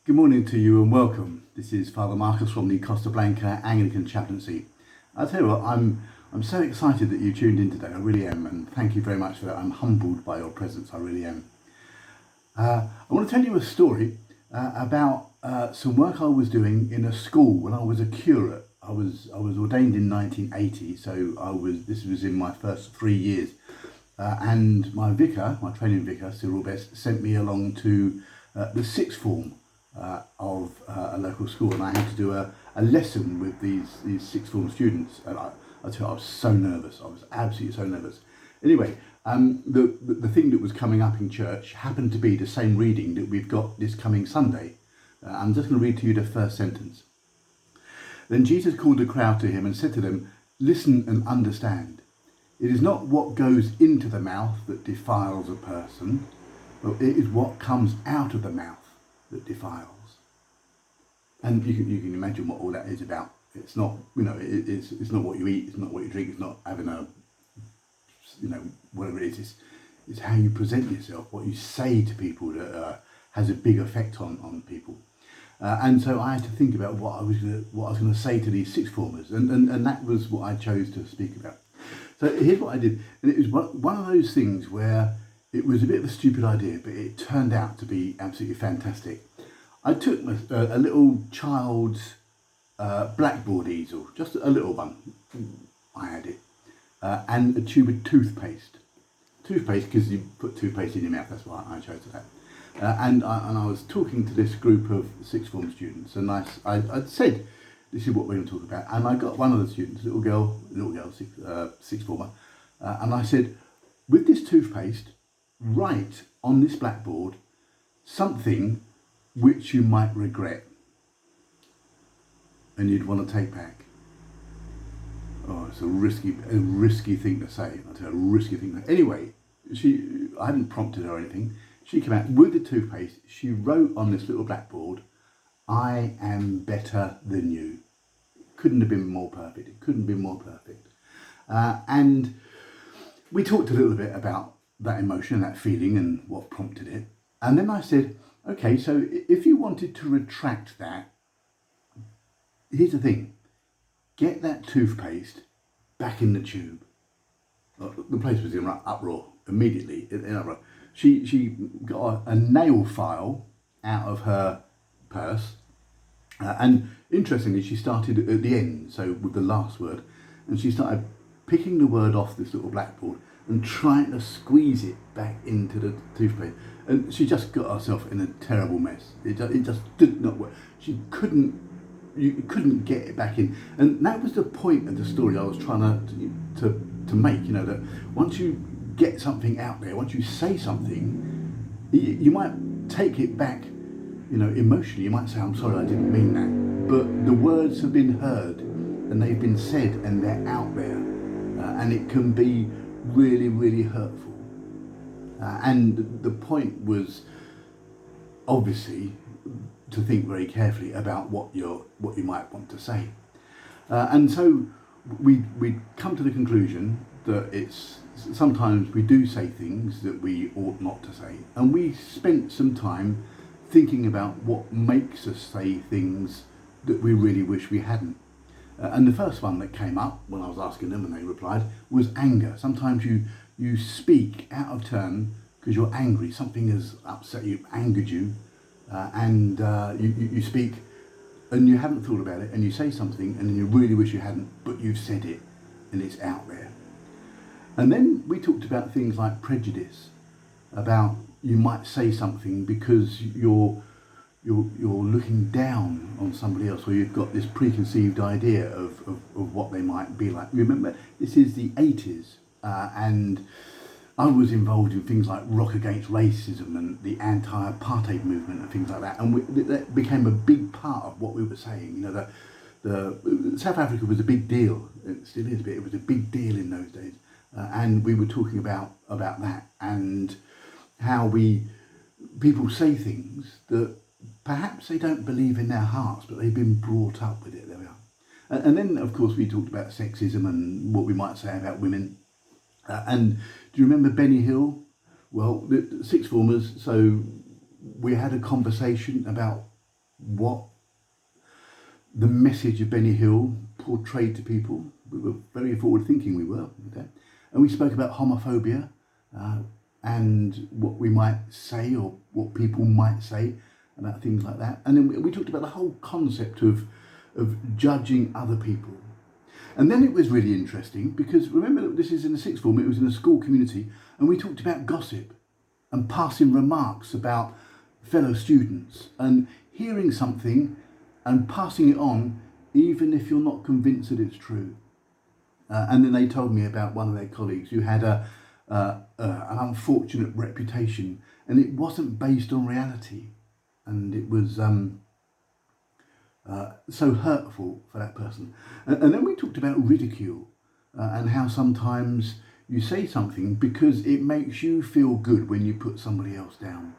Good morning to you and welcome. This is Father Marcus from the Costa Blanca Anglican Chaplaincy. I'll tell you what, I'm so excited that you tuned in today, I really am, and thank you very much for that. I'm humbled by your presence, I really am. I want to tell you a story about some work I was doing in a school when I was a curate. I was ordained in 1980, so this was in my first 3 years. And my vicar, my training vicar, Cyril Best, sent me along to the sixth form of a local school, and I had to do a lesson with these sixth form students. And I tell you, I was so nervous. I was absolutely so nervous. Anyway, the thing that was coming up in church happened to be the same reading that we've got this coming Sunday. I'm just going to read to you the first sentence. Then Jesus called the crowd to him and said to them, "Listen and understand. It is not what goes into the mouth that defiles a person, but it is what comes out of the mouth that defiles." And you can imagine what all that is about. It's not, it's not what you eat, it's not what you drink, it's not having a, whatever it is. It's how you present yourself, what you say to people that has a big effect on people. And so I had to think about what I was going to say to these sixth formers, and that was what I chose to speak about. So here's what I did, and it was one of those things where it was a bit of a stupid idea, but it turned out to be absolutely fantastic. I took a little child's blackboard easel, just a little one, I had it, and a tube of toothpaste. Toothpaste, because you put toothpaste in your mouth, that's why I chose that. And I was talking to this group of sixth form students, and I said, this is what we're going to talk about. And I got one of the students, little girl, sixth former, and I said, with this toothpaste, write on this blackboard something which you might regret and you'd want to take back. Oh, it's a risky thing to say. I'll tell you, a risky thing. Anyway, I hadn't prompted her or anything. She came out with the toothpaste. She wrote on this little blackboard, "I am better than you." Couldn't have been more perfect. It couldn't have been more perfect. And we talked a little bit about that emotion, that feeling, and what prompted it. And then I said, okay, so if you wanted to retract that, here's the thing. Get that toothpaste back in the tube. The place was in uproar immediately. In uproar. She got a nail file out of her purse. And interestingly, she started at the end, so with the last word, and she started picking the word off this little blackboard and trying to squeeze it back into the toothpaste. And she just got herself in a terrible mess. It just did not work. You couldn't get it back in. And that was the point of the story I was trying to make, that once you get something out there, once you say something, you might take it back, emotionally. You might say, "I'm sorry, I didn't mean that." But the words have been heard and they've been said and they're out there. And it can be really, really hurtful. And the point was obviously to think very carefully about what you might want to say. And so we come to the conclusion that sometimes we do say things that we ought not to say. And we spent some time thinking about what makes us say things that we really wish we hadn't. And the first one that came up when I was asking them and they replied was anger. Sometimes you speak out of turn because you're angry. Something has upset you, angered you, and you speak and you haven't thought about it and you say something and you really wish you hadn't, but you've said it and it's out there. And then we talked about things like prejudice, about you might say something because you're looking down on somebody else, or you've got this preconceived idea of what they might be like. Remember, this is the 80s, and I was involved in things like Rock Against Racism and the anti-apartheid movement and things like that, and that became a big part of what we were saying. The South Africa was a big deal. It still is, but it was a big deal in those days, and we were talking about that and how people say things that perhaps they don't believe in their hearts, but they've been brought up with it. There we are. And then, of course, we talked about sexism and what we might say about women. And do you remember Benny Hill? Well, the sixth formers, so we had a conversation about what the message of Benny Hill portrayed to people. We were very forward thinking, we were. Okay? And we spoke about homophobia and what we might say or what people might say about things like that. And then we talked about the whole concept of judging other people. And then it was really interesting because remember that this is in the sixth form, it was in a school community, and we talked about gossip and passing remarks about fellow students and hearing something and passing it on even if you're not convinced that it's true. And then they told me about one of their colleagues who had an unfortunate reputation, and it wasn't based on reality, and it was so hurtful for that person. And then we talked about ridicule and how sometimes you say something because it makes you feel good when you put somebody else down.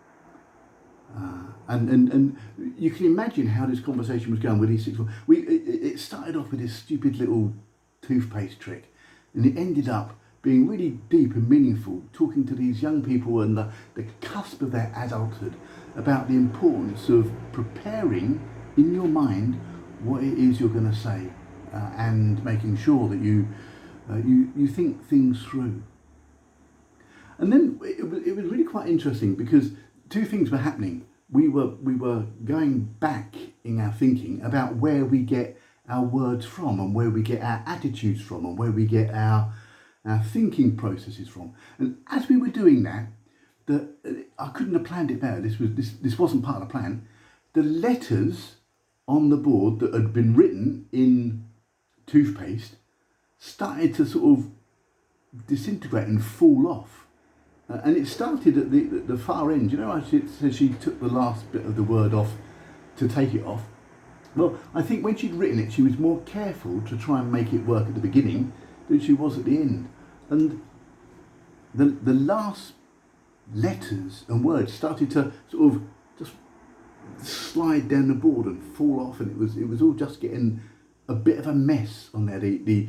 And you can imagine how this conversation was going with these six. It started off with this stupid little toothpaste trick, and it ended up being really deep and meaningful, talking to these young people and the cusp of their adulthood about the importance of preparing in your mind what it is you're going to say and making sure that you think things through. And then it was really quite interesting because two things were happening. We were going back in our thinking about where we get our words from and where we get our attitudes from and where we get our thinking processes from. And as we were doing that, I couldn't have planned it better. This wasn't part of the plan. The letters on the board that had been written in toothpaste started to sort of disintegrate and fall off. And it started at the far end. You know, I said she took the last bit of the word off to take it off. Well, I think when she'd written it, she was more careful to try and make it work at the beginning than she was at the end. And the last letters and words started to sort of just slide down the board and fall off, and it was all just getting a bit of a mess on there. The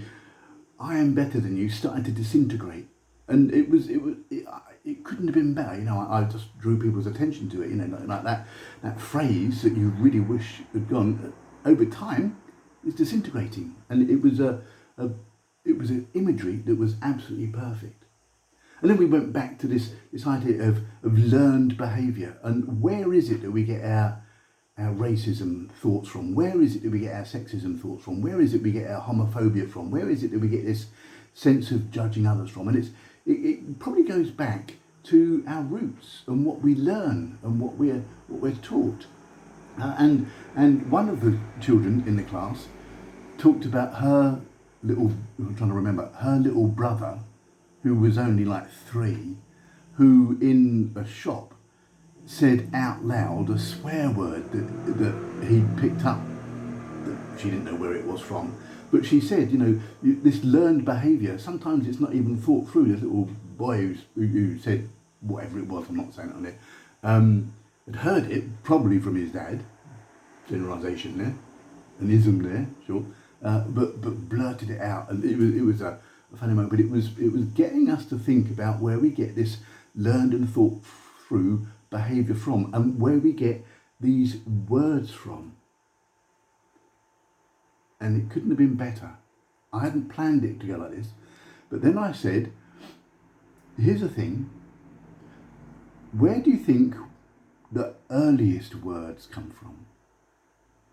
I am better than you started to disintegrate, and it couldn't have been better. You know, I just drew people's attention to it. You know, like that phrase that you really wish had gone over time is disintegrating, and it was an imagery that was absolutely perfect. And then we went back to this idea of learned behaviour, and where is it that we get our racism thoughts from? Where is it that we get our sexism thoughts from? Where is it we get our homophobia from? Where is it that we get this sense of judging others from? And it probably goes back to our roots and what we learn and what we're taught. And one of the children in the class talked about her little brother, who was only like 3, who in a shop said out loud a swear word that he'd picked up, that she didn't know where it was from. But she said, you know, this learned behaviour, sometimes it's not even thought through. This little boy who said whatever it was, I'm not saying it on it, had heard it probably from his dad, generalisation there, an ism there, sure, but blurted it out, and it was a funny moment. But it was getting us to think about where we get this learned and thought through behaviour from, and where we get these words from. And it couldn't have been better. I hadn't planned it to go like this, but then I said, here's the thing, where do you think the earliest words come from?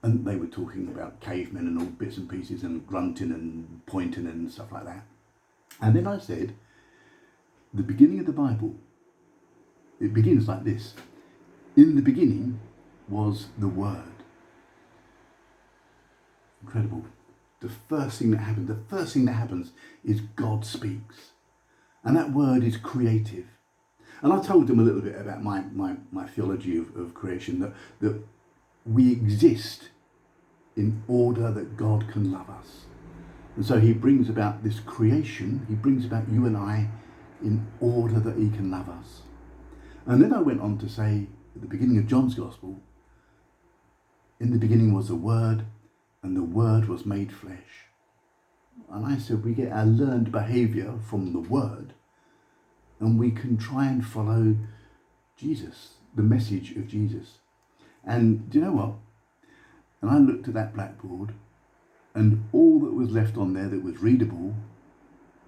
And they were talking about cavemen and all bits and pieces and grunting and pointing and stuff like that. And then I said, the beginning of the Bible, it begins like this. In the beginning was the Word. Incredible. The first thing that happens is God speaks. And that word is creative. And I told them a little bit about my theology of creation, that we exist in order that God can love us. And so he brings about this creation, he brings about you and I in order that he can love us. And then I went on to say, at the beginning of John's Gospel, in the beginning was the Word, and the Word was made flesh. And I said we get our learned behaviour from the Word, and we can try and follow Jesus, the message of Jesus. And do you know what? And I looked at that blackboard, and all that was left on there that was readable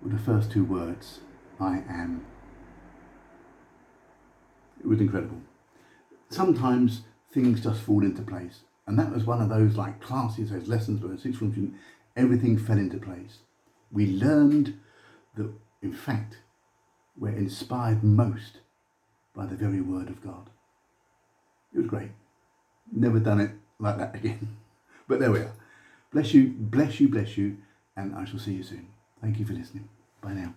were the first two words, I am. It was incredible. Sometimes things just fall into place. And that was one of those like classes, those lessons where a sixth form student, everything fell into place. We learned that, in fact, we're inspired most by the very word of God. It was great. Never done it like that again. But there we are. Bless you, bless you, bless you, and I shall see you soon. Thank you for listening. Bye now.